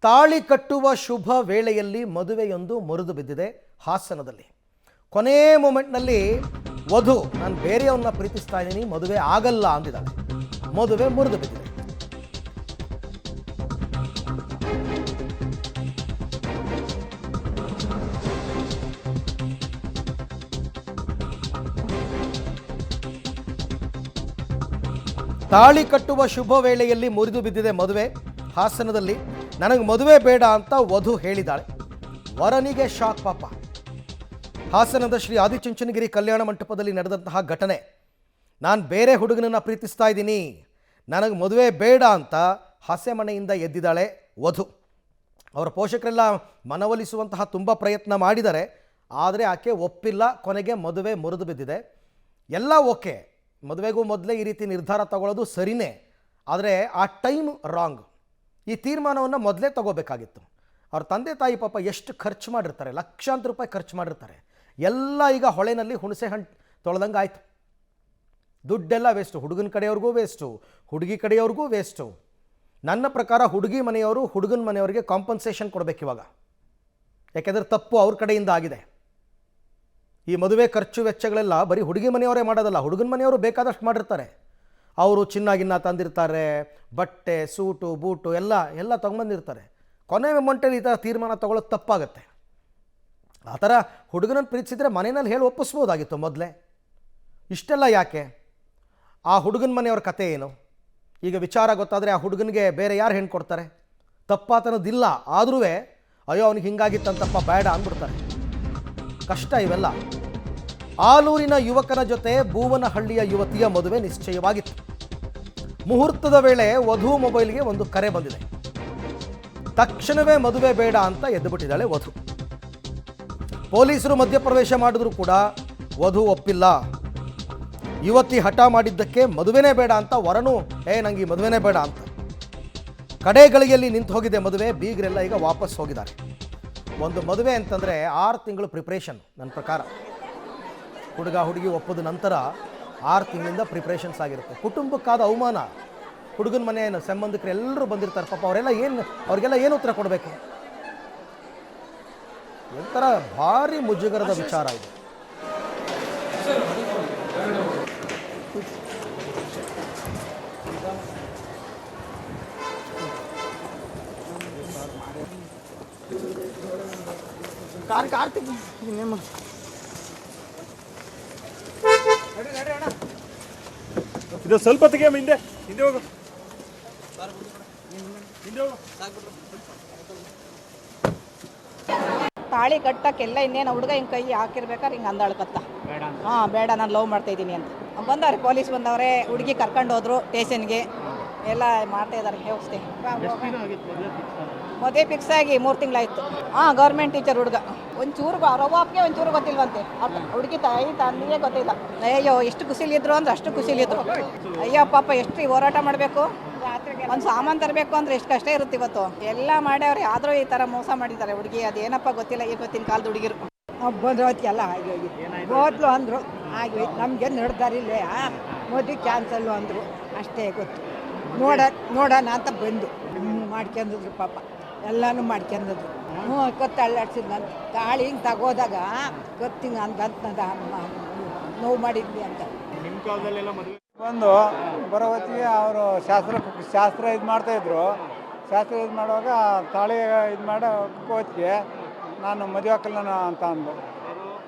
ತಾಳಿ ಕಟ್ಟುವ ಶುಭ ವೇಳೆಯಲ್ಲಿ ಮದುವೆಯೊಂದು ಮುರಿದು ಬಿದ್ದಿದೆ ಹಾಸನದಲ್ಲಿ. ಕೊನೆ ಮೂಮೆಂಟ್ನಲ್ಲಿ ವಧು ನಾನು ಬೇರೆಯವನ್ನ ಪ್ರೀತಿಸ್ತಾ ಇದ್ದೀನಿ, ಮದುವೆ ಆಗಲ್ಲ ಅಂದಿದ್ದಾಳೆ. ಮದುವೆ ಮುರಿದು ಬಿದ್ದಿದೆ. ತಾಳಿ ಕಟ್ಟುವ ಶುಭ ವೇಳೆಯಲ್ಲಿ ಮುರಿದು ಬಿದ್ದಿದೆ ಮದುವೆ ಹಾಸನದಲ್ಲಿ. ನನಗೆ ಮದುವೆ ಬೇಡ ಅಂತ ವಧು ಹೇಳಿದಾಳೆ. ವರನಿಗೆ ಶಾಕ್ ಪಾಪ. ಹಾಸನದ ಶ್ರೀ ಆದಿಚುಂಚನಗಿರಿ ಕಲ್ಯಾಣ ಮಂಟಪದಲ್ಲಿ ನಡೆದಂತಹ ಘಟನೆ. ನಾನು ಬೇರೆ ಹುಡುಗನನ್ನು ಪ್ರೀತಿಸ್ತಾ ಇದ್ದೀನಿ, ನನಗೆ ಮದುವೆ ಬೇಡ ಅಂತ ಹಾಸ್ಯಮಣೆಯಿಂದ ಎದ್ದಿದ್ದಾಳೆ ವಧು. ಅವರ ಪೋಷಕರೆಲ್ಲ ಮನವೊಲಿಸುವಂತಹ ತುಂಬ ಪ್ರಯತ್ನ ಮಾಡಿದ್ದಾರೆ, ಆದರೆ ಆಕೆ ಒಪ್ಪಿಲ್ಲ. ಕೊನೆಗೆ ಮದುವೆ ಮುರಿದು ಬಿದ್ದಿದೆ. ಎಲ್ಲ ಓಕೆ, ಮದುವೆಗೂ ಮೊದಲೇ ಈ ರೀತಿ ನಿರ್ಧಾರ ತಗೊಳ್ಳೋದು ಸರಿನೇ, ಆದರೆ ಆ ಟೈಮ್ ರಾಂಗ್. ಈ ತೀರ್ಮಾನವನ್ನು ಮೊದಲೇ ತಗೋಬೇಕಾಗಿತ್ತು. ಅವ್ರ ತಂದೆ ತಾಯಿ ಪಾಪ ಎಷ್ಟು ಖರ್ಚು ಮಾಡಿರ್ತಾರೆ, ಲಕ್ಷಾಂತರ ರೂಪಾಯಿ ಖರ್ಚು ಮಾಡಿರ್ತಾರೆ. ಎಲ್ಲ ಈಗ ಹೊಳೆನಲ್ಲಿ ಹುಣಸೆ ಹಣ್ಣು ತೊಳೆದಂಗೆ ಆಯಿತು. ದುಡ್ಡೆಲ್ಲ ವೇಸ್ಟು, ಹುಡುಗನ ಕಡೆಯವ್ರಿಗೂ ವೇಸ್ಟು, ಹುಡುಗಿ ಕಡೆಯವ್ರಿಗೂ ವೇಸ್ಟು. ನನ್ನ ಪ್ರಕಾರ ಹುಡುಗಿ ಮನೆಯವರು ಹುಡುಗನ ಮನೆಯವರಿಗೆ ಕಾಂಪನ್ಸೇಷನ್ ಕೊಡಬೇಕು ಇವಾಗ, ಯಾಕೆಂದರೆ ತಪ್ಪು ಅವ್ರ ಕಡೆಯಿಂದ ಆಗಿದೆ. ಈ ಮದುವೆ ಖರ್ಚು ವೆಚ್ಚಗಳೆಲ್ಲ ಬರೀ ಹುಡುಗಿ ಮನೆಯವರೇ ಮಾಡೋದಲ್ಲ, ಹುಡುಗನ ಮನೆಯವರು ಬೇಕಾದಷ್ಟು ಮಾಡಿರ್ತಾರೆ. ಅವರು ಚಿನ್ನಾಗಿನ್ನ ತಂದಿರ್ತಾರೆ, ಬಟ್ಟೆ ಸೂಟು ಬೂಟು ಎಲ್ಲ ತೊಗೊಂಬಂದಿರ್ತಾರೆ. ಕೊನೆ ಮೊಮೆಂಟಲ್ಲಿ ಈ ಥರ ತೀರ್ಮಾನ ತೊಗೊಳ್ಳೋದು ತಪ್ಪಾಗತ್ತೆ. ಆ ಥರ ಹುಡುಗನನ್ನು ಪ್ರೀತಿಸಿದ್ರೆ ಮನೆಯಲ್ಲಿ ಹೇಳಿ ಒಪ್ಪಿಸ್ಬೋದಾಗಿತ್ತು ಮೊದಲೇ. ಇಷ್ಟೆಲ್ಲ ಯಾಕೆ? ಆ ಹುಡುಗನ ಮನೆಯವ್ರ ಕತೆ ಏನು? ಈಗ ವಿಚಾರ ಗೊತ್ತಾದರೆ ಆ ಹುಡುಗನಿಗೆ ಬೇರೆ ಯಾರು ಹೆಣ್ಣು ಕೊಡ್ತಾರೆ? ತಪ್ಪಾತನದಿಲ್ಲ, ಆದ್ರೂ ಅಯ್ಯೋ ಅವ್ನಿಗೆ ಹಿಂಗಾಗಿತ್ತಂತಪ್ಪ ಬೇಡ ಅಂದ್ಬಿಡ್ತಾರೆ. ಕಷ್ಟ ಇವೆಲ್ಲ. ಆಲೂರಿನ ಯುವಕನ ಜೊತೆ ಬೂವನಹಳ್ಳಿಯ ಯುವತಿಯ ಮದುವೆ ನಿಶ್ಚಯವಾಗಿತ್ತು. ಮುಹೂರ್ತದ ವೇಳೆ ವಧು ಮೊಬೈಲ್ಗೆ ಒಂದು ಕರೆ ಬಂದಿದೆ. ತಕ್ಷಣವೇ ಮದುವೆ ಬೇಡ ಅಂತ ಎದ್ದುಬಿಟ್ಟಿದ್ದಾಳೆ ವಧು. ಪೊಲೀಸರು ಮಧ್ಯಪ್ರವೇಶ ಮಾಡಿದ್ರು ಕೂಡ ವಧು ಒಪ್ಪಿಲ್ಲ. ಯುವತಿ ಹಠ ಮಾಡಿದ್ದಕ್ಕೆ ಮದುವೆನೇ ಬೇಡ ಅಂತ ವರನು ನಂಗೆ ಈ ಮದುವೆನೇ ಬೇಡ ಅಂತ. ಕಡೆ ಗಳಿಗೆಯಲ್ಲಿ ನಿಂತು ಹೋಗಿದೆ ಮದುವೆ. ಬೀಗರೆಲ್ಲ ಈಗ ವಾಪಸ್ ಹೋಗಿದ್ದಾರೆ. ಒಂದು ಮದುವೆ ಅಂತಂದರೆ 6 ತಿಂಗಳು ಪ್ರಿಪ್ರೇಷನ್ ನನ್ನ ಪ್ರಕಾರ. ಹುಡುಗ ಹುಡುಗಿ ಒಪ್ಪದ ನಂತರ 6 ತಿಂಗಳಿಂದ ಪ್ರಿಪ್ರೇಷನ್ಸ್ ಆಗಿರುತ್ತೆ. ಕುಟುಂಬಕ್ಕಾದ ಅವಮಾನ. ಹುಡುಗನ ಮನೆಯನ್ನು ಸಂಬಂಧಿಕರು ಎಲ್ಲರೂ ಬಂದಿರ್ತಾರೆ ಪಾಪ. ಅವ್ರಿಗೆಲ್ಲ ಏನು ಉತ್ತರ ಕೊಡಬೇಕು? ಒಂಥರ ಭಾರಿ ಮುಜುಗರದ ವಿಚಾರ ಇದು. ಇದು ಸ್ವಲ್ಪ ತೆಗೆ, ಹಿಂದೆ ಹೋಗು. ತಾಳಿ ಕಟ್ಟಕ್ಕೆಲ್ಲ ಇನ್ನೇನು ಹುಡುಗ ಹಿಂಗೆ ಕೈ ಹಾಕಿರ್ಬೇಕಾದ್ರೆ ಹಿಂಗೆ ಅಂದಾಳ್ಕತ್ತ ಬೇಡ ನಾನು ಲವ್ ಮಾಡ್ತಾ ಇದ್ದೀನಿ ಅಂತ ಬಂದವ್ರೆ. ಪೊಲೀಸ್ ಬಂದವ್ರೆ, ಹುಡುಗಿ ಕರ್ಕೊಂಡು ಹೋದ್ರು ಸ್ಟೇಷನ್ಗೆ. ಎಲ್ಲ ಮಾಡ್ತಾ ಇದ್ದಾರೆ ವ್ಯವಸ್ಥೆ. ಮದುವೆ ಫಿಕ್ಸ್ ಆಗಿ 3 ತಿಂಗಳಾಯ್ತು. ಗೌರ್ಮೆಂಟ್ ಟೀಚರ್ ಹುಡುಗ. ಒಂಚೂರು ರವಾಪ್ಗೆ ಒಂಚೂರು ಗೊತ್ತಿಲ್ವಂತೆ. ಹುಡುಗಿ ತಾಯಿ ತಂದೆಗೆ ಗೊತ್ತಿಲ್ಲ. ಅಯ್ಯೋ ಎಷ್ಟು ಖುಷಿಲಿದ್ರು ಅಂದ್ರೆ ಅಷ್ಟು ಖುಷಿಲಿದ್ರು. ಅಯ್ಯೋ ಪಾಪ ಎಷ್ಟು ಹೋರಾಟ ಮಾಡಬೇಕು. ಒಂದು ಸಾಮಾನು ತರಬೇಕು ಅಂದ್ರೆ ಎಷ್ಟು ಕಷ್ಟ ಇರುತ್ತೆ ಇವತ್ತು. ಎಲ್ಲ ಮಾಡ್ಯವ್ರೆ, ಆದರೂ ಈ ಥರ ಮೋಸ ಮಾಡಿದ್ದಾರೆ ಹುಡುಗಿ. ಅದೇನಪ್ಪ ಗೊತ್ತಿಲ್ಲ ಇವತ್ತಿನ ಕಾಲದ ಹುಡುಗಿರು. ಬಂದ್ರವತ್ತಿಗೆಲ್ಲ ಆಗಿ ಹೋಗಿದ್ದು. ಹೋದ್ಲು ಅಂದರು, ಆಗೋಯ್ತು. ನಮಗೆ ನಡೆದಾರಿಲ್ಲೇ ಮದುವೆ ಕ್ಯಾನ್ಸಲ್ಲು ಅಂದರು, ಅಷ್ಟೇ ಗೊತ್ತು. ನೋಡೋಣ ಅಂತ ಬಂದು ಮಾಡ್ಕೊಂಡಿದ್ರು ಪಾಪ, ಎಲ್ಲನೂ ಮಾಡ್ಕೊಂಡಿದ್ರು. ಕೊತ್ತು ಅಳ್ಳಾಡ್ಸಿದ್ ನಾನು ತಾಳಿ ಹಿಂಗೆ ತಗೋದಾಗ ಗೊತ್ತಿಂಗ ಅಂತ ನೋವು ಮಾಡಿದ್ವಿ ಅಂತ. ಬಂದು ಬರೋವತ್ತಿಗೆ ಅವರು ಶಾಸ್ತ್ರ ಇದು ಮಾಡ್ತಾಯಿದ್ರು. ಶಾಸ್ತ್ರ ಇದು ಮಾಡುವಾಗ ತಾಳಿ ಇದು ಮಾಡೋ ಹೊತ್ತಿಗೆ ನಾನು ಮದುವೆ ಹಾಕಲ್ಲ ಅಂತ ಅಂದು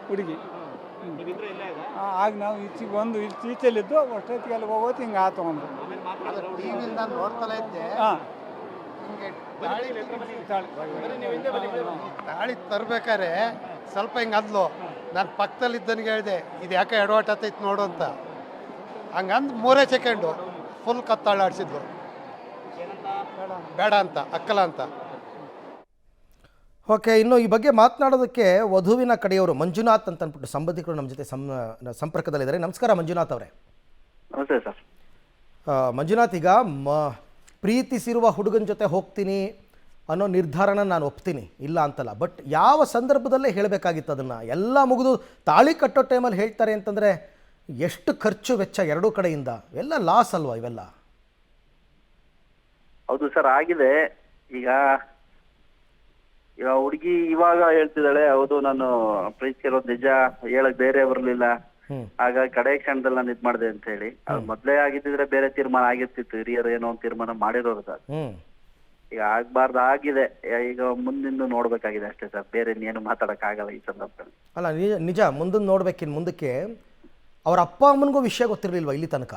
ಹುಡುಗಿ. ಆಗ ನಾವು ಈಚೆಗೆ ಬಂದು ಈಚೆಲಿದ್ದು ಅಷ್ಟೊತ್ತಿಗೆ ಅಲ್ಲಿ ಹೋಗೋದು ಹಿಂಗೆ ಆತು ಒಂದು. ತಾಳಿ ತರ್ಬೇಕಾರೆ ಸ್ವಲ್ಪ ಹಿಂಗೆ ಅದ್ಲು. ನಾನು ಪಕ್ಕದಲ್ಲಿದ್ದನಿಗೆ ಹೇಳಿದೆ, ಇದು ಯಾಕೆ ಎಡವಟ್ಟೈತೆ ನೋಡು ಅಂತ. ಹಂಗಂದು 3 ಸೆಕೆಂಡು ಫುಲ್ ಕತ್ತಾಳಾಡ್ಸಿದ್ಲು. ಬೇಡ ಅಂತ, ಅಕ್ಕಲ್ಲ ಅಂತ. ಓಕೆ, ಇನ್ನು ಈ ಬಗ್ಗೆ ಮಾತನಾಡೋದಕ್ಕೆ ವಧುವಿನ ಕಡೆಯವರು ಮಂಜುನಾಥ್ ಅಂತ ಅಂದ್ಬಿಟ್ಟು ಸಂಬಂಧಿಕರು ನಮ್ಮ ಜೊತೆ ಸಂಪರ್ಕದಲ್ಲಿದ್ದಾರೆ. ನಮಸ್ಕಾರ ಮಂಜುನಾಥ್ ಅವರೇ. ನಮಸ್ತೆ ಸರ್. ಮಂಜುನಾಥ್, ಈಗ ಪ್ರೀತಿಸಿರುವ ಹುಡುಗನ ಜೊತೆ ಹೋಗ್ತೀನಿ ಅನ್ನೋ ನಿರ್ಧಾರನ ನಾನು ಒಪ್ತೀನಿ, ಇಲ್ಲ ಅಂತಲ್ಲ. ಬಟ್ ಯಾವ ಸಂದರ್ಭದಲ್ಲೇ ಹೇಳಬೇಕಾಗಿತ್ತು ಅದನ್ನು? ಎಲ್ಲ ಮುಗಿದು ತಾಳಿ ಕಟ್ಟೋ ಟೈಮಲ್ಲಿ ಹೇಳ್ತಾರೆ ಅಂತಂದರೆ ಎಷ್ಟು ಖರ್ಚು ವೆಚ್ಚ ಎರಡೂ ಕಡೆಯಿಂದ, ಎಲ್ಲ ಲಾಸ್ ಅಲ್ವಾ ಇವೆಲ್ಲ? ಹೌದು ಸರ್, ಆಗಿದೆ. ಈಗ ಈಗ ಹುಡುಗಿ ಇವಾಗ ಹೇಳ್ತಿದ್ದಾಳೆ, ಹೌದು ನಾನು ಪ್ರೀತಿಸಿರೋದು ನಿಜ, ಹೇಳಕ್ ಧೈರ್ಯ ಬರ್ಲಿಲ್ಲ, ಹಾಗಾಗಿ ಕಡೆ ಕ್ಷಣದಲ್ಲಿ ನಾನು ಇದ್ ಮಾಡಿದೆ ಅಂತ ಹೇಳಿ. ಅದು ಮೊದ್ಲೇ ಆಗಿದ್ದಿದ್ರೆ ಬೇರೆ ತೀರ್ಮಾನ ಆಗಿರ್ತಿತ್ತು, ಹಿರಿಯರು ಏನೋ ಒಂದು ತೀರ್ಮಾನ ಮಾಡಿರೋರು ಸರ್. ಈಗ ಆಗ್ಬಾರ್ದು ಆಗಿದೆ, ಈಗ ಮುಂದಿಂದು ನೋಡ್ಬೇಕಾಗಿದೆ ಅಷ್ಟೇ ಸರ್, ಬೇರೆ ಇನ್ನೇನು ಮಾತಾಡಕ್ ಆಗಲ್ಲ ಈ ಸಂದರ್ಭದಲ್ಲಿ. ಅಲ್ಲ ನಿಜ ಮುಂದನ್ನು ನೋಡ್ಬೇಕಿನ್ ಮುಂದಕ್ಕೆ ಅವ್ರ ಅಪ್ಪ ಅಮ್ಮನಿಗೂ ವಿಷಯ ಗೊತ್ತಿರಲಿಲ್ವಾ ಇಲ್ಲಿ ತನಕ?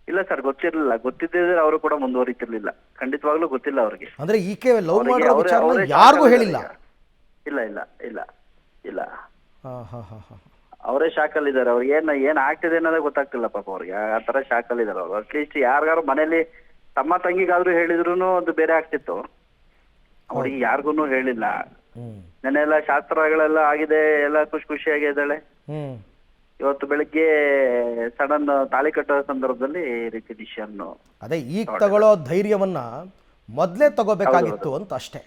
ಇಲ್ಲ ಸರ್, ಗೊತ್ತಿರ್ಲಿಲ್ಲ. ಗೊತ್ತಿದ್ದಿದ್ರೆ ಅವರು ಕೂಡ ಮುಂದುವರಿತಿರ್ಲಿಲ್ಲ, ಖಂಡಿತವಾಗ್ಲೂ ಗೊತ್ತಿಲ್ಲ ಅವ್ರಿಗೆ. ಅಂದ್ರೆ ಈಕೆ ಲವ್ ಮಾಡೋ ಅವರೇ ವಿಚಾರನ ಯಾರಿಗೂ ಹೇಳಿಲ್ಲ? ಇಲ್ಲ ಇಲ್ಲ ಇಲ್ಲ ಇಲ್ಲ, ಹಾ ಹಾ ಹಾ ಹಾ. ಅವರೇ ಶಾಕಲ್ಲಿ ಇದಾರೆ. ಅವ್ರಿಗೆ ಏನ್ ಆಗ್ತಿದೆ ಅನ್ನೋದೇ ಗೊತ್ತಾಗ್ತಿಲ್ಲ ಪಾಪ ಅವ್ರಿಗೆ, ಆ ತರ ಶಾಕಲ್ಲಿ ಇದಾರೆ ಅವ್ರು. ಅಟ್ಲೀಸ್ಟ್ ಯಾರಿಗಾರು ಮನೇಲಿ ತಮ್ಮ ತಂಗಿಗಾದ್ರೂ ಹೇಳಿದ್ರು ಅದು ಬೇರೆ ಆಗ್ತಿತ್ತು. ಅವ್ರಿಗೆ ಯಾರಿಗೂ ಹೇಳಿಲ್ಲ. ನೆನ್ನೆಲ್ಲ ಶಾಸ್ತ್ರಗಳೆಲ್ಲ ಆಗಿದೆ, ಎಲ್ಲ ಖುಷಿಯಾಗಿ ಇದ್ದಾಳೆ. ಇವತ್ತು ಬೆಳಿಗ್ಗೆ ಸಡನ್ ತಾಳಿ ಕಟ್ಟೋ ಸಂದರ್ಭದಲ್ಲಿ ಈ ರೀತಿ ಡಿಸಿಷನ್. ಅದೇ ಈಗ ತಗೊಳ್ಳೋ ಧೈರ್ಯವನ್ನ ಮೊದ್ಲೇ ತಗೋಬೇಕಾಗಿತ್ತು ಅಂತ ಅಷ್ಟೇ.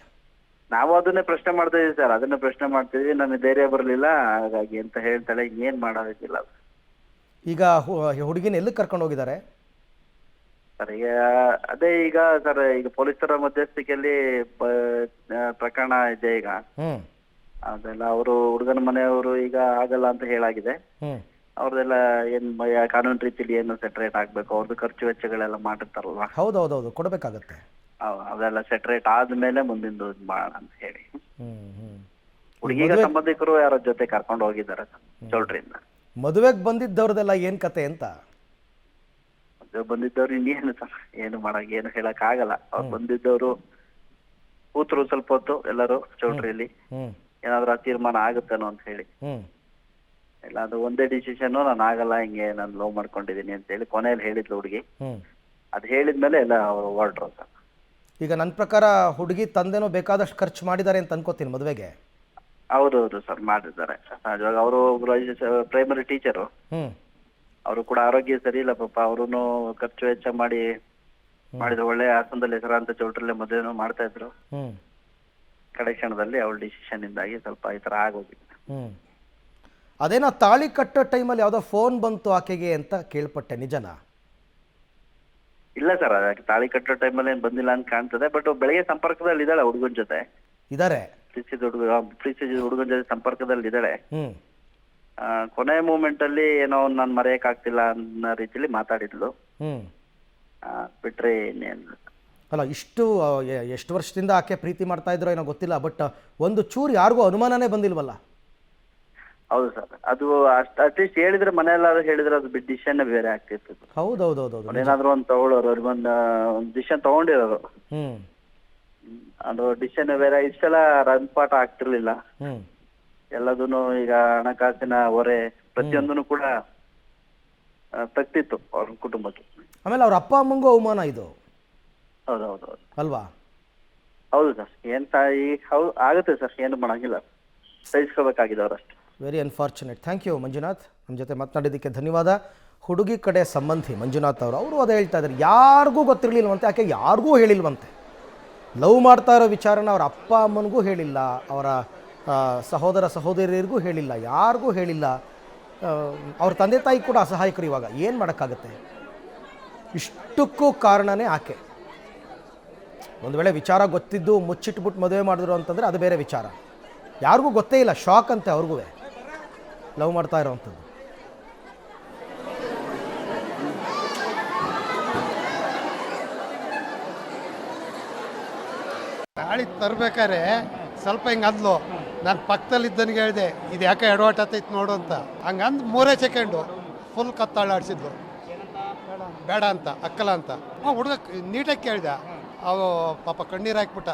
ನಾವು ಅದನ್ನೇ ಪ್ರಶ್ನೆ ಮಾಡ್ತಾ ಇದೀವಿ ಸರ್, ಅದನ್ನೇ ಪ್ರಶ್ನೆ ಮಾಡ್ತಿದ್ವಿ. ನಮಗೆ ಧೈರ್ಯ ಬರಲಿಲ್ಲ ಹಾಗಾಗಿ ಅಂತ ಹೇಳ್ತಾಳೆ. ಏನ್ ಮಾಡೋದಿಲ್ಲ. ಈಗ ಹುಡುಗಿನ ಎಲ್ಲಿ ಕರ್ಕೊಂಡು ಹೋಗಿದ್ದಾರೆ ಸರ್? ಈಗ ಅದೇ ಈಗ ಸರ್, ಈಗ ಪೊಲೀಸರ ಮಧ್ಯಸ್ಥಿಕೆಯಲ್ಲಿ ಪ್ರಕರಣ ಇದೆ ಈಗ. ಅದೆಲ್ಲ ಅವರು ಹುಡುಗನ ಮನೆಯವರು ಈಗ ಆಗಲ್ಲ ಅಂತ ಹೇಳಾಗಿದೆ. ಅವ್ರದೆಲ್ಲ ಏನ್ ಕಾನೂನು ರೀತಿಯಲ್ಲಿ ಏನು ಸೆಟ್ರೇಟ್ ಆಗ್ಬೇಕು, ಅವ್ರದ್ದು ಖರ್ಚು ವೆಚ್ಚಗಳೆಲ್ಲ ಮಾಡಿರ್ತಾರಲ್ವಾ? ಹೌದೌದೌದು, ಕೊಡಬೇಕಾಗತ್ತೆ. ಅದೆಲ್ಲ ಸೆಟ್ರೇಟ್ ಆದ್ಮೇಲೆ ಮುಂದಿಂದು ಮಾಡೋಣ ಅಂತ ಹೇಳಿ ಹುಡುಗಿಗ ಸಂಬಂಧಿಕರು ಯಾರ ಜೊತೆ ಕರ್ಕೊಂಡು ಹೋಗಿದ್ದಾರೆ ಚೌಲ್ಟ್ರಿಯಿಂದ. ಮದುವೆಗೆ ಬಂದಿದ್ದವ್ರದೆಲ್ಲ ಏನ್ ಕತೆ ಅಂತ? ಮದುವೆ ಬಂದಿದ್ದವ್ರು ಇನ್ನೇನು ಸರ್, ಏನು ಏನು ಹೇಳಕ್ ಆಗಲ್ಲ. ಅವ್ರು ಬಂದಿದ್ದವರು ಕೂತರು ಸ್ವಲ್ಪ ಹೊತ್ತು ಎಲ್ಲರೂ ಚೌಲ್ಟ್ರಿಯಲ್ಲಿ, ಏನಾದ್ರು ತೀರ್ಮಾನ ಆಗುತ್ತೇನೋ ಅಂತ ಹೇಳಿ. ಇಲ್ಲ ಅದು ಒಂದೇ ಡಿಸಿಷನ್, ನಾನು ಆಗಲ್ಲ, ಹಿಂಗೆ ನಾನು ಲವ್ ಮಾಡ್ಕೊಂಡಿದೀನಿ ಅಂತ ಹೇಳಿ ಕೊನೆಯಲ್ಲಿ ಹೇಳಿದ್ಲು ಹುಡುಗಿ. ಅದ್ ಹೇಳಿದ್ಮೇಲೆ ಎಲ್ಲ ಅವ್ರು ಹೊರಟ್ರು ಸರ್. ಈಗ ನನ್ನ ಪ್ರಕಾರ ಹುಡುಗಿ ತಂದೆನೂ ಬೇಕಾದಷ್ಟು ಖರ್ಚು ಮಾಡಿದ್ದಾರೆ ಅಂತ ಅನ್ಕೋತೀನಿ ಮದುವೆಗೆ. ಹೌದೌದು ಸರ್, ಮಾಡಿದ್ದಾರೆ. ಇವಾಗ ಅವರು ಪ್ರೈಮರಿ ಟೀಚರು, ಅವರು ಕೂಡ ಆರೋಗ್ಯ ಸರಿ ಇಲ್ಲ ಪಾಪ. ಅವ್ರು ಖರ್ಚು ವೆಚ್ಚ ಮಾಡಿದ್ರು. ಒಳ್ಳೆ ಆಸನದಲ್ಲಿ ಹೆಸರಾಂತ ಚೌಟ್ರಲ್ಲೇ ಮದುವೆನೂ ಮಾಡ್ತಾ ಇದ್ರು. ಕಡೆ ಕ್ಷಣದಲ್ಲಿ ಅವಳ ಡಿಸಿಷನ್ ಇಂದಾಗಿ ಸ್ವಲ್ಪ ಈ ತರ ಆಗೋಗಿದೆ. ಅದೇನೋ ತಾಳಿ ಕಟ್ಟೋ ಟೈಮಲ್ಲಿ ಯಾವ್ದೋ ಫೋನ್ ಬಂತು ಆಕೆಗೆ ಅಂತ ಕೇಳ್ಪಟ್ಟೆ, ನಿಜನಾ? ಇಲ್ಲ ಸರ್, ತಾಳಿ ಕಟ್ಟೋ ಟೈಮಲ್ಲಿ ಏನ್ ಬಂದಿಲ್ಲ ಅಂತ ಕಾಣ್ತದೆ. ಬಟ್ ಬೆಳಗ್ಗೆ ಸಂಪರ್ಕದಲ್ಲಿ ಇದ್ದಾಳೆ ಹುಡುಗನ ಜೊತೆ. ಇದಾರೆ? ಪ್ರೀತಿಸಿದ ಹುಡುಗನ ಜೊತೆ ಸಂಪರ್ಕದಲ್ಲಿ ಇದ್ದಾಳೆ. ಕೊನೆ ಮೂಮೆಂಟ್ ಅಲ್ಲಿ ಏನೋ ನಾನು ಮರೆಯಕ್ ಆಗ್ತಿಲ್ಲ ಅನ್ನೋ ರೀತಿಲಿ ಮಾತಾಡಿದ್ಲು. ಬಿಟ್ರೆ ಇನ್ನೇನು. ಅಲ್ಲ, ಎಷ್ಟು ವರ್ಷದಿಂದ ಆಕೆ ಪ್ರೀತಿ ಮಾಡ್ತಾ ಇದ್ರೋ ಏನೋ ಗೊತ್ತಿಲ್ಲ, ಬಟ್ ಒಂದು ಚೂರು ಯಾರಿಗೂ ಅನುಮಾನನೇ ಬಂದಿಲ್ವಲ್ಲ? ಹೌದು ಸರ್, ಅದು ಅಟ್ಲೀಸ್ಟ್ ಹೇಳಿದ್ರೆ ಮನೆಯಲ್ಲಾದ್ರೂ ಹೇಳಿದ್ರೆ ಅದು ಡಿಸಿಷನ್ ಬೇರೆ ಆಗ್ತಿತ್ತು. ಹೌದೌದೌದು, ಏನಾದ್ರು ಒಂದು ತಗೊಳ್ಳೋರು, ಅವ್ರಿಗೊಂದು ಡಿಸಿಷನ್ ತಗೊಂಡಿರೋರು. ಅದು ಡಿಸಿಷನ್ ಬೇರೆ. ಇಷ್ಟೆಲ್ಲ ರಂಪಾಟ ಆಗ್ತಿರ್ಲಿಲ್ಲ. ಎಲ್ಲದೂನು ಈಗ ಹಣಕಾಸಿನ ಹೊರೆ ಪ್ರತಿಯೊಂದನ್ನು ಕೂಡ ತಗ್ತಿತ್ತು ಅವ್ರ ಕುಟುಂಬಕ್ಕೆ. ಆಮೇಲೆ ಅವ್ರ ಅಪ್ಪ ಅಮ್ಮಂಗೂ ಅವಮಾನ ಇದು. ಹೌದೌದು ಅಲ್ವಾ? ಹೌದು ಸರ್, ಏನ್ ತಾಯಿ ಆಗುತ್ತೆ ಸರ್, ಏನು ಮಾಡಂಗಿಲ್ಲ, ಸಹಿಸ್ಕೋಬೇಕಾಗಿದೆ ಅವರಷ್ಟು. Very unfortunate. Thank you Manjunath, ನಮ್ಮ ಜೊತೆ ಮಾತನಾಡಿದ್ದಕ್ಕೆ ಧನ್ಯವಾದ. ಹುಡುಗಿ ಕಡೆ ಸಂಬಂಧಿ ಮಂಜುನಾಥ್ ಅವರು ಅದೇ ಹೇಳ್ತಾ ಇದ್ದಾರೆ, ಯಾರಿಗೂ ಗೊತ್ತಿರಲಿಲ್ವಂತೆ, ಆಕೆ ಯಾರಿಗೂ ಹೇಳಿಲ್ವಂತೆ. ಲವ್ ಮಾಡ್ತಾ ಇರೋ ವಿಚಾರನ ಅವ್ರ ಅಪ್ಪ ಅಮ್ಮನಿಗೂ ಹೇಳಿಲ್ಲ, ಅವರ ಸಹೋದರ ಸಹೋದರಿಯರಿಗೂ ಹೇಳಿಲ್ಲ, ಯಾರಿಗೂ ಹೇಳಿಲ್ಲ. ಅವ್ರ ತಂದೆ ತಾಯಿ ಕೂಡ ಅಸಹಾಯಕರು. ಇವಾಗ ಏನು ಮಾಡೋಕ್ಕಾಗತ್ತೆ? ಇಷ್ಟಕ್ಕೂ ಕಾರಣನೇ ಆಕೆ. ಒಂದು ವೇಳೆ ವಿಚಾರ ಗೊತ್ತಿದ್ದು ಮುಚ್ಚಿಟ್ಬಿಟ್ಟು ಮದುವೆ ಮಾಡಿದ್ರು ಅಂತಂದರೆ ಅದು ಬೇರೆ ವಿಚಾರ. ಯಾರಿಗೂ ಗೊತ್ತೇ ಇಲ್ಲ, ಶಾಕ್ ಅಂತೆ ಅವ್ರಿಗೂ ಲವ್ ಮಾಡ್ತಾ ಇರೋವಂಥದ್ದು. ತಾಳಿ ತರ್ಬೇಕಾರೆ ಸ್ವಲ್ಪ ಹಿಂಗೆ ಅಂದ್ಲು. ನಾನು ಪಕ್ಕದಲ್ಲಿ ಇದ್ದನಿಗೆ ಹೇಳಿದೆ, ಇದು ಯಾಕೆ ಎಡವಟ್ಟೈತೆ ನೋಡು ಅಂತ. ಹಂಗಂದು 3 ಸೆಕೆಂಡು ಫುಲ್ ಕತ್ತಾಳಾಡ್ಸಿದ್ಲು. ಬೇಡ ಅಂತ, ಅಕ್ಕಲ್ಲ ಅಂತ. ಹುಡುಗ ನೀಟಾಗಿ ಕೇಳಿದೆ. ಅವು ಪಾಪ ಕಣ್ಣೀರು ಹಾಕ್ಬಿಟ್ಟ.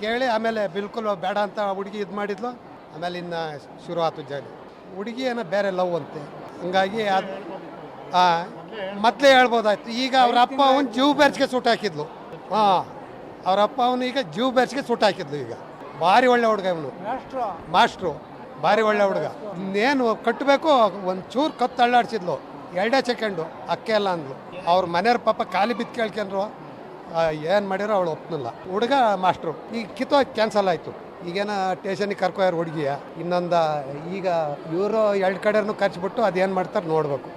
ಕೇಳಿ ಆಮೇಲೆ ಬಿಲ್ಕುಲ್ ಬೇಡ ಅಂತ ಹುಡುಗಿ ಇದು ಮಾಡಿದ್ಲು. ಆಮೇಲೆ ಇನ್ನು ಶುರು ಆಯ್ತು ಜಾಲಿ. ಹುಡುಗಿ ಏನೋ ಬೇರೆ ಲವ್ ಅಂತೆ. ಹಂಗಾಗಿ ಅದು ಮೊದಲೇ ಹೇಳ್ಬೋದಾಯ್ತು. ಈಗ ಅವ್ರ ಅಪ್ಪ ಅವನು ಜೀವ ಬೆರ್ಚಿಗೆ ಸುಟ್ಟು ಹಾಕಿದ್ಲು. ಅವ್ರ ಅಪ್ಪ ಅವನು ಈಗ ಜೀವ ಬೆರ್ಚಿಗೆ ಸುಟ್ಟು ಹಾಕಿದ್ಲು. ಈಗ ಭಾರಿ ಒಳ್ಳೆ ಹುಡುಗ ಇವನು, ಮಾಸ್ಟ್ರು, ಭಾರಿ ಒಳ್ಳೆ ಹುಡುಗ. ಇನ್ನೇನು ಕಟ್ಟಬೇಕು, ಒಂದು ಚೂರು ಕತ್ತು ಅಳ್ಳಾಡ್ಸಿದ್ಲು. 2 ಸೆಕೆಂಡು ಅಕ್ಕೆ ಎಲ್ಲ ಅಂದ್ಲು. ಅವ್ರ ಮನೆಯವ್ರ ಪಾಪ ಖಾಲಿ ಬಿದ್ದು ಕೇಳ್ಕೊಂಡ್ರು. ಏನು ಮಾಡಿರೋ ಅವಳು ಒಪ್ನಿಲ್ಲ. ಹುಡುಗ ಮಾಸ್ಟ್ರು ಈಗ ಕ್ಯಾನ್ಸಲ್ ಆಯಿತು. ಈಗೇನ ಸ್ಟೇಷನಿಗೆ ಕರ್ಕೊಯಾರ ಹುಡುಗಿಯ. ಇನ್ನೊಂದು ಈಗ ಇವರು 2 ಕಡೆನೂ ಖರ್ಚುಬಿಟ್ಟು ಅದೇನು ಮಾಡ್ತಾರೆ ನೋಡಬೇಕು.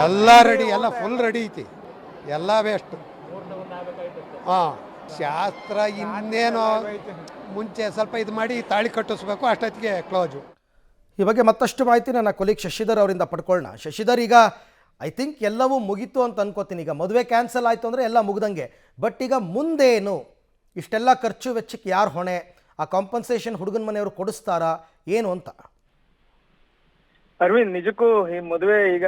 ಎಲ್ಲ ರೆಡಿ, ಎಲ್ಲ ಫುಲ್ ರೆಡಿ ಐತಿ, ಎಲ್ಲ ವೇಸ್ಟ್. ಶಾಸ್ತ್ರ ಇನ್ನೇನೋ ಮುಂಚೆ ಸ್ವಲ್ಪ ಇದು ಮಾಡಿ ತಾಳಿ ಕಟ್ಟಿಸ್ಬೇಕು, ಅಷ್ಟೊತ್ತಿಗೆ ಕ್ಲೋಸು. ಈ ಬಗ್ಗೆ ಮತ್ತಷ್ಟು ಮಾಹಿತಿ ನನ್ನ ಕೊಲೀಗ್ ಶಶಿಧರ್ ಅವರಿಂದ ಪಡ್ಕೊಳ್ಳೋಣ. ಶಶಿಧರ್, ಈಗ ಐ ಥಿಂಕ್ ಎಲ್ಲವೂ ಮುಗೀತು ಅಂತ ಅನ್ಕೋತೀನಿ. ಈಗ ಮದುವೆ ಕ್ಯಾನ್ಸಲ್ ಆಯಿತು ಅಂದರೆ ಎಲ್ಲ ಮುಗ್ದಂಗೆ. ಬಟ್ ಈಗ ಮುಂದೇನು? ಇಷ್ಟೆಲ್ಲ ಖರ್ಚು ವೆಚ್ಚಕ್ಕೆ ಯಾರು ಹೊಣೆ? ಆ ಕಾಂಪನ್ಸೇಷನ್ ಹುಡುಗನ ಮನೆಯವರು ಕೊಡಿಸ್ತಾರಾ ಏನು ಅಂತ? ಅರವಿಂದ್, ನಿಜಕ್ಕೂ ಈ ಮದುವೆ ಈಗ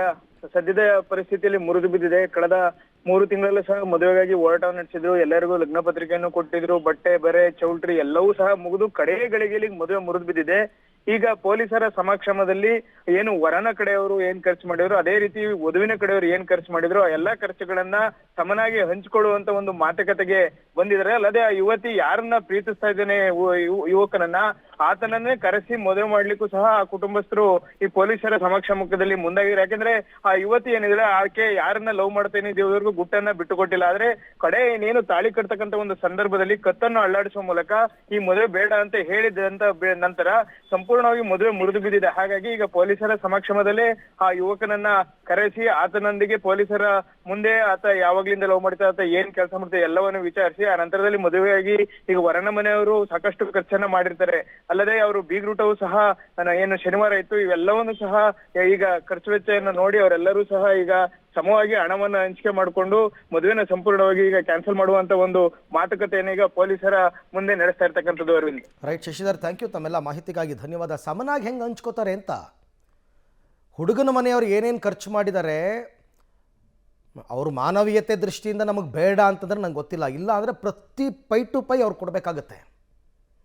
ಸದ್ಯದ ಪರಿಸ್ಥಿತಿಯಲ್ಲಿ ಮುರಿದು ಬಿದ್ದಿದೆ. ಕಳೆದ 3 ತಿಂಗಳಲ್ಲೂ ಸಹ ಮದುವೆಗಾಗಿ ಹೋರಾಟವನ್ನು ನಡೆಸಿದ್ರು, ಎಲ್ಲರಿಗೂ ಲಗ್ನ ಪತ್ರಿಕೆಯನ್ನು ಕೊಟ್ಟಿದ್ರು, ಬಟ್ಟೆ ಬರೆ ಚೌಲ್ಟ್ರಿ ಎಲ್ಲವೂ ಸಹ ಮುಗಿದು ಕಡೆ ಗಳಿಗೆಯಲ್ಲಿ ಮದುವೆ ಮುರಿದು ಬಿದ್ದಿದೆ. ಈಗ ಪೊಲೀಸರ ಸಮಕ್ಷಮದಲ್ಲಿ ಏನು ವರನ ಕಡೆಯವರು ಏನ್ ಖರ್ಚು ಮಾಡಿದ್ರು, ಅದೇ ರೀತಿ ವಧುವಿನ ಕಡೆಯವರು ಏನ್ ಖರ್ಚು ಮಾಡಿದ್ರು, ಆ ಎಲ್ಲಾ ಖರ್ಚುಗಳನ್ನ ಸಮನಾಗಿ ಹಂಚಿಕೊಳ್ಳುವಂತ ಒಂದು ಮಾತುಕತೆಗೆ ಬಂದಿದ್ದಾರೆ. ಅಲ್ಲದೆ ಆ ಯುವತಿ ಯಾರನ್ನ ಪ್ರೀತಿಸ್ತಾ ಇದ್ದಾನೆ ಯುವಕನನ್ನ, ಆತನನ್ನೇ ಕರೆಸಿ ಮದುವೆ ಮಾಡ್ಲಿಕ್ಕೂ ಸಹ ಆ ಕುಟುಂಬಸ್ಥರು ಈ ಪೊಲೀಸರ ಸಮಕ್ಷಮದಲ್ಲಿ ಮುಂದಾಗಿದ್ದಾರೆ. ಯಾಕಂದ್ರೆ ಆ ಯುವತಿ ಏನಿದ್ರೆ ಆಕೆ ಯಾರನ್ನ ಲವ್ ಮಾಡ್ತೇನೆ ಇದುವರೆಗೂ ಗುಟ್ಟನ್ನ ಬಿಟ್ಟುಕೊಟ್ಟಿಲ್ಲ. ಆದ್ರೆ ಕಡೆ ಇನ್ನೇನು ತಾಳಿ ಕಟ್ತಕ್ಕಂತ ಒಂದು ಸಂದರ್ಭದಲ್ಲಿ ಕತ್ತನ್ನು ಅಳ್ಳಾಡಿಸುವ ಮೂಲಕ ಈ ಮದುವೆ ಬೇಡ ಅಂತ ಹೇಳಿದಂತ ನಂತರ ಸಂಪೂರ್ಣವಾಗಿ ಮದುವೆ ಮುರಿದು ಬಿದ್ದಿದೆ. ಹಾಗಾಗಿ ಈಗ ಪೊಲೀಸರ ಸಮಕ್ಷಮದಲ್ಲೇ ಆ ಯುವಕನನ್ನ ಕರೆಸಿ ಆತನೊಂದಿಗೆ ಪೊಲೀಸರ ಮುಂದೆ ಆತ ಯಾವಾಗ್ಲಿಂದ ಲವ್ ಮಾಡ್ತಾ ಆತ ಏನ್ ಕೆಲಸ ಮಾಡ್ತಾ ಎಲ್ಲವನ್ನು ವಿಚಾರಿಸಿ ಆ ನಂತರದಲ್ಲಿ ಮದುವೆಯಾಗಿ ಈಗ ವರನ ಮನೆಯವರು ಸಾಕಷ್ಟು ಖರ್ಚನ್ನ ಮಾಡಿರ್ತಾರೆ. ಅಲ್ಲದೆ ಅವರು ಬೀಗ್ರೂಟವು ಸಹ ಏನು ಶನಿವಾರ ಇತ್ತು, ಇವೆಲ್ಲವನ್ನು ಸಹ ಈಗ ಖರ್ಚು ವೆಚ್ಚವನ್ನು ನೋಡಿ ಅವರೆಲ್ಲರೂ ಸಹ ಈಗ ಸಮವಾಗಿ ಹಣವನ್ನ ಹಂಚಿಕೆ ಮಾಡಿಕೊಂಡು ಮದುವೆನ ಸಂಪೂರ್ಣವಾಗಿ ಈಗ ಕ್ಯಾನ್ಸಲ್ ಮಾಡುವಂತ ಒಂದು ಮಾತುಕತೆಯನ್ನು ಈಗ ಪೊಲೀಸರ ಮುಂದೆ ನಡೆಸ್ತಾ ಇರ್ತಕ್ಕಂಥದ್ದು. Aravind. Right Shashidhar, thank you. ತಮ್ಮೆಲ್ಲ ಮಾಹಿತಿಗಾಗಿ ಧನ್ಯವಾದ. ಸಮನಾಗಿ ಹೆಂಗೆ ಹಂಚ್ಕೋತಾರೆ ಅಂತ, ಹುಡುಗನ ಮನೆಯವರು ಏನೇನು ಖರ್ಚು ಮಾಡಿದ್ದಾರೆ, ಅವರು ಮಾನವೀಯತೆ ದೃಷ್ಟಿಯಿಂದ ನಮಗೆ ಬೇಡ ಅಂತಂದ್ರೆ ನಂಗೆ ಗೊತ್ತಿಲ್ಲ. ಇಲ್ಲ ಅಂದರೆ ಪ್ರತಿ ಪೈ ಟು ಪೈ ಅವ್ರು ಕೊಡಬೇಕಾಗತ್ತೆ.